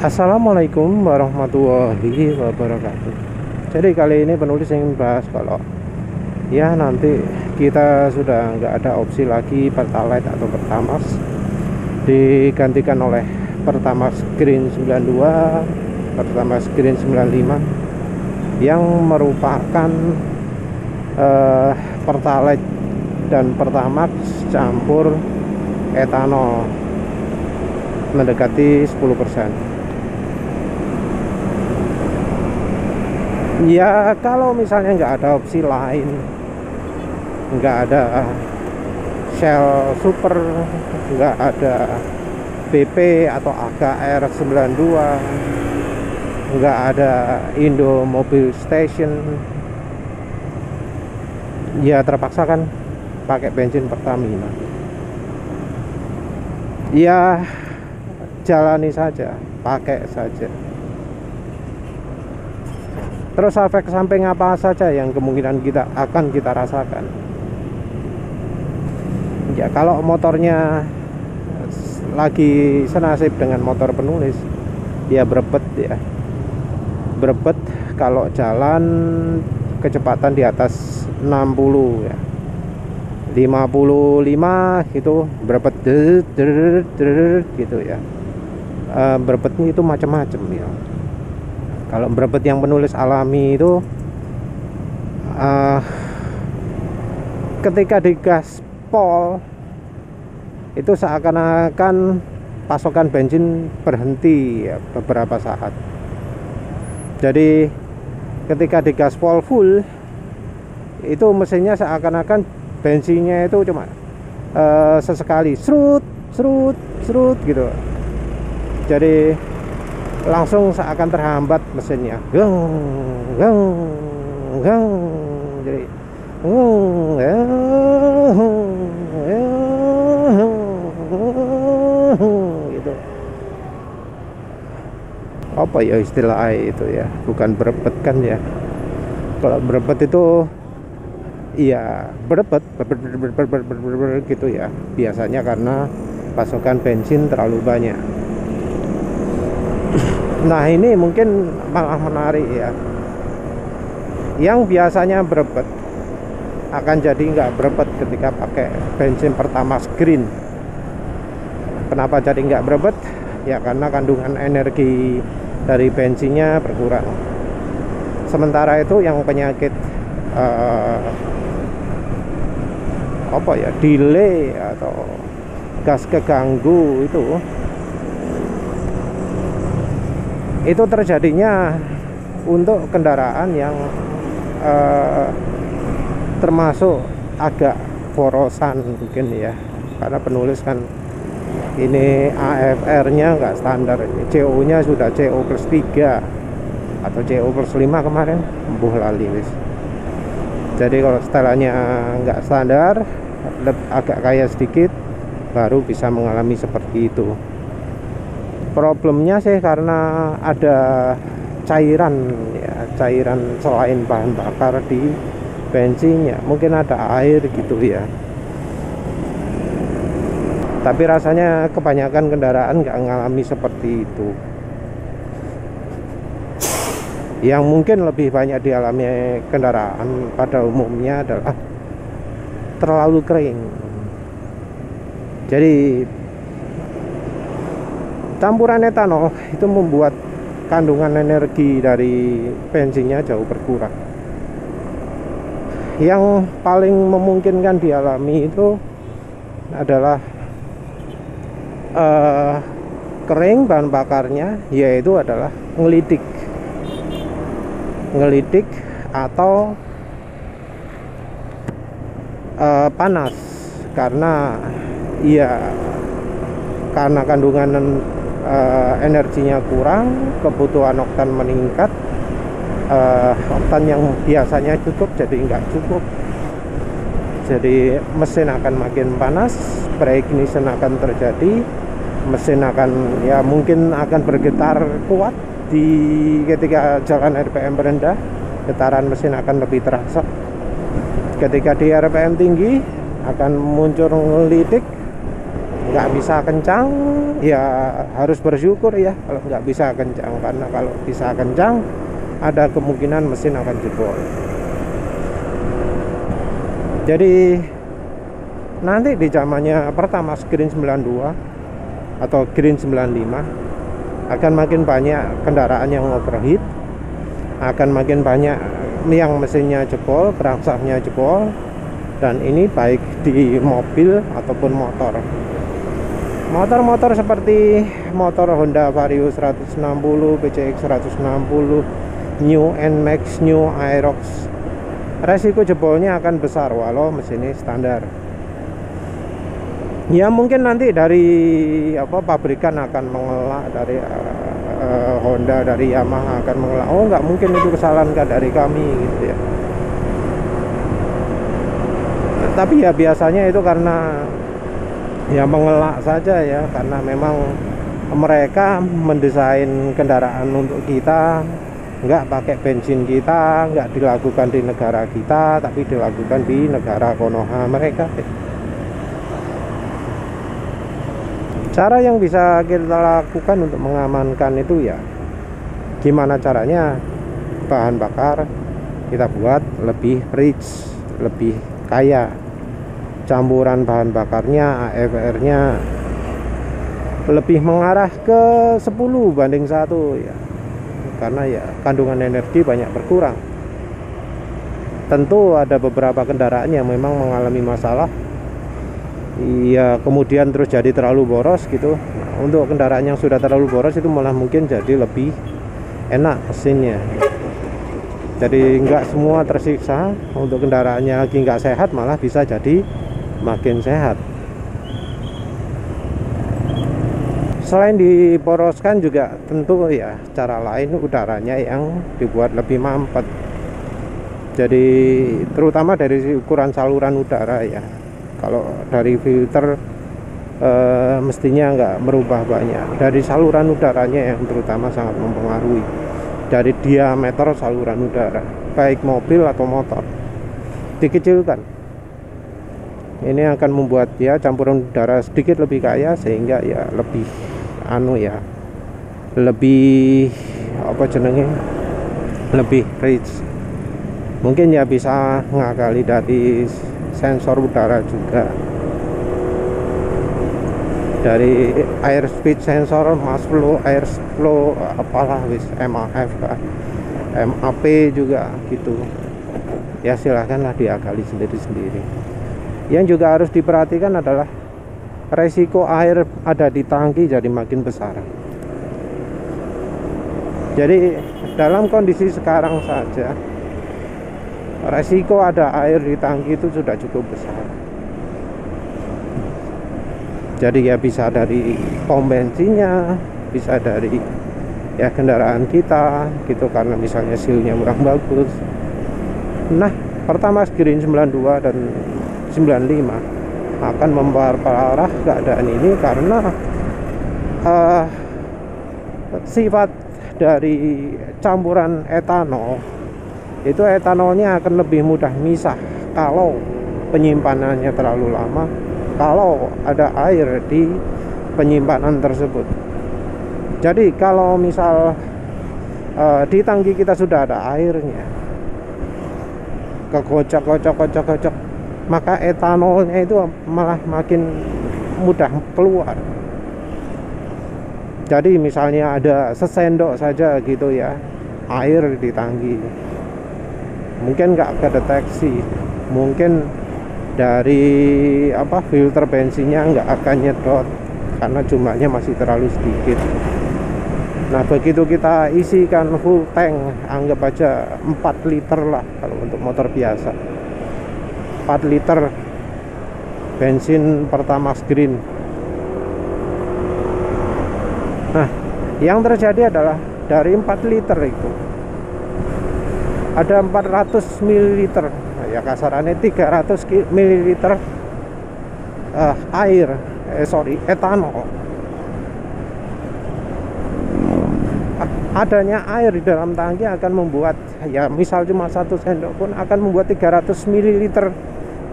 Assalamualaikum warahmatullahi wabarakatuh. Jadi kali ini penulis ingin bahas kalau ya nanti kita sudah nggak ada opsi lagi Pertalite atau Pertamax, digantikan oleh Pertamax Green 92, Pertamax Green 95 yang merupakan Pertalite dan Pertamax campur etanol mendekati 10%. Ya kalau misalnya nggak ada opsi lain, nggak ada Shell Super, nggak ada BP atau AKR 92, nggak ada Indo Mobil Station, ya terpaksa kan pakai bensin Pertamina. Ya jalani saja, pakai saja. Terus efek samping apa saja yang kemungkinan akan kita rasakan? Ya kalau motornya lagi senasib dengan motor penulis, ya berebet ya. Berebet kalau jalan kecepatan di atas 60 ya. 55 gitu berebet gitu ya. Berebetnya itu macam-macam ya. Kalau berebet yang penulis alami itu ketika digaspol itu seakan-akan pasokan bensin berhenti ya, beberapa saat. Jadi ketika digaspol full itu mesinnya seakan-akan bensinnya itu cuma sesekali serut gitu. Jadi langsung seakan terhambat mesinnya, jadi gitu. Apa ya istilah itu ya, bukan berebet kan ya. Kalau berebet itu iya berebet gitu ya, biasanya karena pasokan bensin terlalu banyak. Nah ini mungkin malah menarik ya, yang biasanya berebet akan jadi nggak berebet ketika pakai bensin Pertamax Green. Kenapa jadi nggak berebet? Ya karena kandungan energi dari bensinnya berkurang. Sementara itu yang penyakit apa ya, delay atau gas keganggu itu terjadinya untuk kendaraan yang termasuk agak borosan mungkin ya, karena penulis kan ini AFR nya nggak standar, CO nya sudah CO plus 3 atau CO plus 5 kemarin, lali wis. Jadi kalau setelannya nggak standar, agak kaya sedikit, baru bisa mengalami seperti itu. Problemnya sih karena ada cairan ya, cairan selain bahan bakar di bensinnya, mungkin ada air gitu ya. Tapi rasanya kebanyakan kendaraan nggak mengalami seperti itu. Yang mungkin lebih banyak dialami kendaraan pada umumnya adalah terlalu kering. Jadi campuran etanol itu membuat kandungan energi dari bensinnya jauh berkurang. Yang paling memungkinkan dialami itu adalah kering bahan bakarnya, yaitu adalah ngelidik atau panas, karena kandungan energinya kurang, kebutuhan oktan meningkat, oktan yang biasanya cukup jadi nggak cukup, jadi mesin akan makin panas, pre-ignition akan terjadi, mesin akan ya mungkin akan bergetar kuat ketika jalan RPM rendah, getaran mesin akan lebih terasa. Ketika di RPM tinggi akan muncul ngelidik, nggak bisa kencang ya harus bersyukur ya kalau nggak bisa kencang, karena kalau bisa kencang ada kemungkinan mesin akan jebol. Jadi nanti di zamannya Pertamax Green 92 atau Green 95 akan makin banyak kendaraan yang overheat, akan makin banyak yang mesinnya jebol, kerangsangnya jebol, dan ini baik di mobil ataupun motor. Motor-motor seperti motor Honda Vario 160, PCX 160, New NMAX, New Aerox, resiko jebolnya akan besar walau mesinnya standar. Ya mungkin nanti dari pabrikan akan mengelak, dari Honda, dari Yamaha akan mengelak, oh nggak mungkin itu kesalahan dari kami gitu ya. Tapi ya biasanya itu karena ya mengelak saja ya, karena memang mereka mendesain kendaraan untuk kita, nggak pakai bensin kita, nggak dilakukan di negara kita, tapi dilakukan di negara Konoha mereka. Cara yang bisa kita lakukan untuk mengamankan itu ya gimana caranya bahan bakar kita buat lebih rich, lebih kaya, campuran bahan bakarnya, AFR-nya lebih mengarah ke 10 banding 1 ya, karena ya kandungan energi banyak berkurang. Tentu ada beberapa kendaraan yang memang mengalami masalah ya, kemudian terus jadi terlalu boros gitu. Nah, untuk kendaraan yang sudah terlalu boros itu malah mungkin jadi lebih enak mesinnya. Jadi nggak semua tersiksa. Untuk kendaraannya lagi nggak sehat malah bisa jadi makin sehat. Selain diporoskan juga tentu ya cara lain udaranya yang dibuat lebih mampet. Jadi terutama dari ukuran saluran udara ya. Kalau dari filter mestinya nggak merubah banyak. Dari saluran udaranya yang terutama sangat mempengaruhi. Dari diameter saluran udara, baik mobil atau motor, dikecilkan. Ini akan membuat ya campuran udara sedikit lebih kaya, sehingga ya lebih lebih lebih rich. Mungkin ya bisa ngakali dari sensor udara juga, dari air speed sensor, mass flow, air flow, apalah wis, MAF, MAP juga gitu ya, silahkanlah diakali sendiri-sendiri. Yang juga harus diperhatikan adalah resiko air ada di tangki jadi makin besar. Jadi dalam kondisi sekarang saja resiko ada air di tangki itu sudah cukup besar. Jadi ya bisa dari pom bensinnya, bisa dari ya kendaraan kita gitu, karena misalnya sealnya kurang bagus. Nah, Pertamax Green 92 dan 95 akan memperparah keadaan ini karena sifat dari campuran etanol itu, etanolnya akan lebih mudah misah kalau penyimpanannya terlalu lama, kalau ada air di penyimpanan tersebut. Jadi kalau misal di tangki kita sudah ada airnya, kekocok, maka etanolnya itu malah makin mudah keluar. Jadi misalnya ada sesendok saja gitu ya air di tangki, mungkin nggak kedeteksi, mungkin dari filter bensinnya nggak akan nyedot karena jumlahnya masih terlalu sedikit. Nah, begitu kita isikan full tank, anggap aja 4 liter lah kalau untuk motor biasa, 4 liter bensin Pertamax Green. Nah, yang terjadi adalah dari 4 liter itu ada 400 ml, ya kasarannya 300 ml etanol. Adanya air di dalam tangki akan membuat ya misal cuma 1 sendok pun akan membuat 300 ml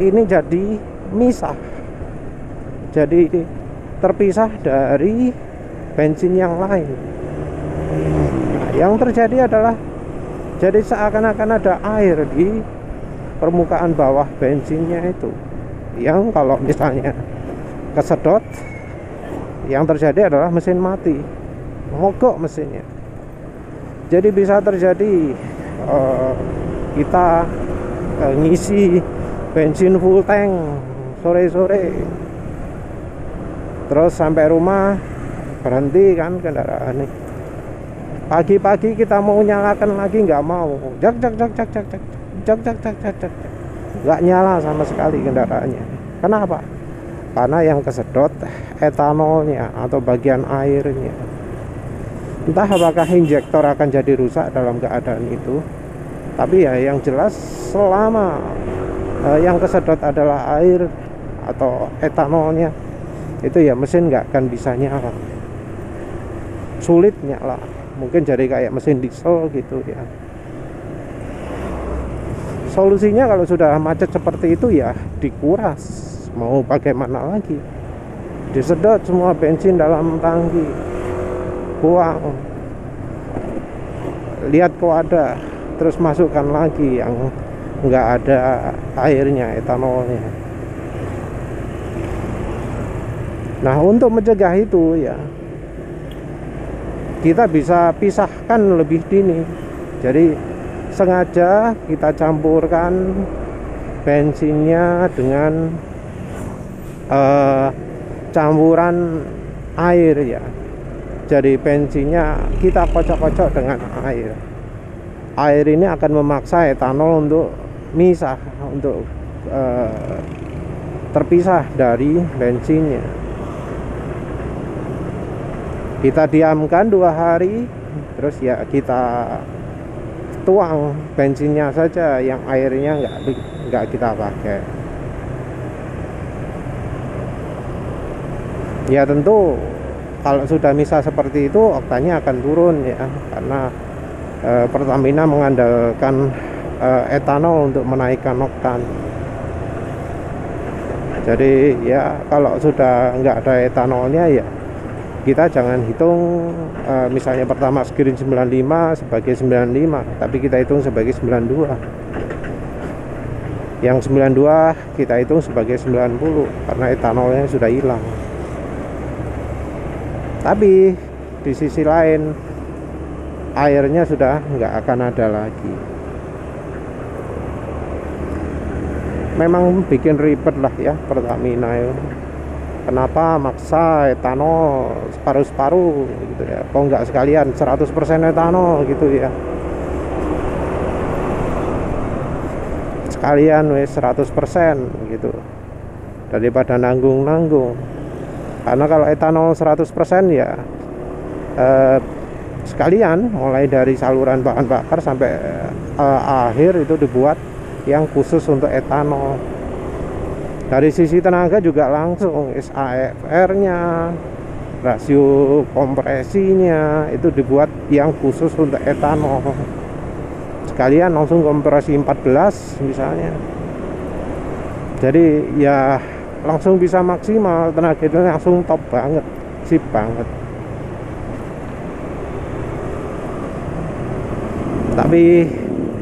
ini jadi misah. Jadi terpisah dari bensin yang lain. Nah, yang terjadi adalah jadi seakan-akan ada air di permukaan bawah bensinnya itu, yang kalau misalnya kesedot, yang terjadi adalah mesin mati, mogok mesinnya. Jadi bisa terjadi kita ngisi bensin full tank sore-sore, terus sampai rumah berhenti kan kendaraan ini. Pagi-pagi kita mau nyalakan lagi nggak mau, jak, nggak nyala sama sekali kendaraannya. Kenapa? Karena yang kesedot etanolnya atau bagian airnya. Entah apakah injektor akan jadi rusak dalam keadaan itu, tapi ya yang jelas selama yang kesedot adalah air atau etanolnya, itu ya mesin nggak akan bisa nyala, sulit nyala. Mungkin jadi kayak mesin diesel gitu ya. Solusinya kalau sudah macet seperti itu ya dikuras, mau bagaimana lagi, disedot semua bensin dalam tangki, buang, lihat kok ada, terus masukkan lagi yang nggak ada airnya, etanolnya. Nah, untuk mencegah itu ya kita bisa pisahkan lebih dini. Jadi sengaja kita campurkan bensinnya dengan campuran air ya. Jadi bensinnya kita kocok-kocok dengan air. Air ini akan memaksa etanol untuk misah, untuk terpisah dari bensinnya. Kita diamkan 2 hari, terus ya kita tuang bensinnya saja, yang airnya nggak kita pakai. Ya tentu kalau sudah misah seperti itu oktannya akan turun ya, karena Pertamina mengandalkan etanol untuk menaikkan oktan. Jadi ya kalau sudah nggak ada etanolnya ya kita jangan hitung misalnya Pertamax Green 95 sebagai 95, tapi kita hitung sebagai 92. Yang 92 kita hitung sebagai 90 karena etanolnya sudah hilang. Tapi di sisi lain airnya sudah nggak akan ada lagi. Memang bikin ribet lah ya Pertamina itu. Kenapa maksa etanol separuh-separuh gitu ya? Kok nggak sekalian 100% etanol gitu ya? Sekalian wes 100% gitu, daripada nanggung-nanggung. Karena kalau etanol 100% ya sekalian mulai dari saluran bahan bakar sampai akhir itu dibuat yang khusus untuk etanol. Dari sisi tenaga juga langsung SAFR-nya, rasio kompresinya itu dibuat yang khusus untuk etanol. Sekalian langsung kompresi 14 misalnya. Jadi ya langsung bisa maksimal, tenaga itu langsung top banget, sip banget. Tapi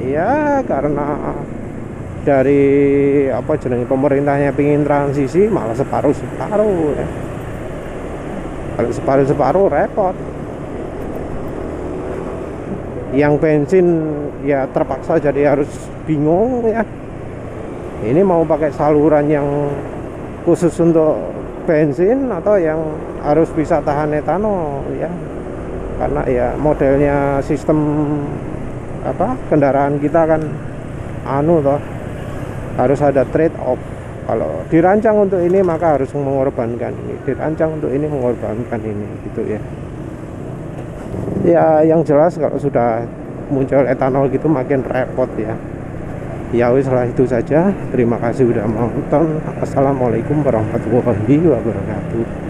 ya karena dari apa jenenge pemerintahnya pingin transisi malah separuh-separuh ya. Kalau separuh-separuh repot. Yang bensin ya terpaksa jadi harus bingung ya. Ini mau pakai saluran yang khusus untuk bensin atau yang harus bisa tahan etanol ya. Karena ya modelnya sistem apa kendaraan kita kan toh harus ada trade off. Kalau dirancang untuk ini maka harus mengorbankan ini, dirancang untuk ini mengorbankan ini gitu ya. Ya yang jelas kalau sudah muncul etanol gitu makin repot ya. Ya wis lah, itu saja. Terima kasih sudah menonton. Assalamualaikum warahmatullahi wabarakatuh.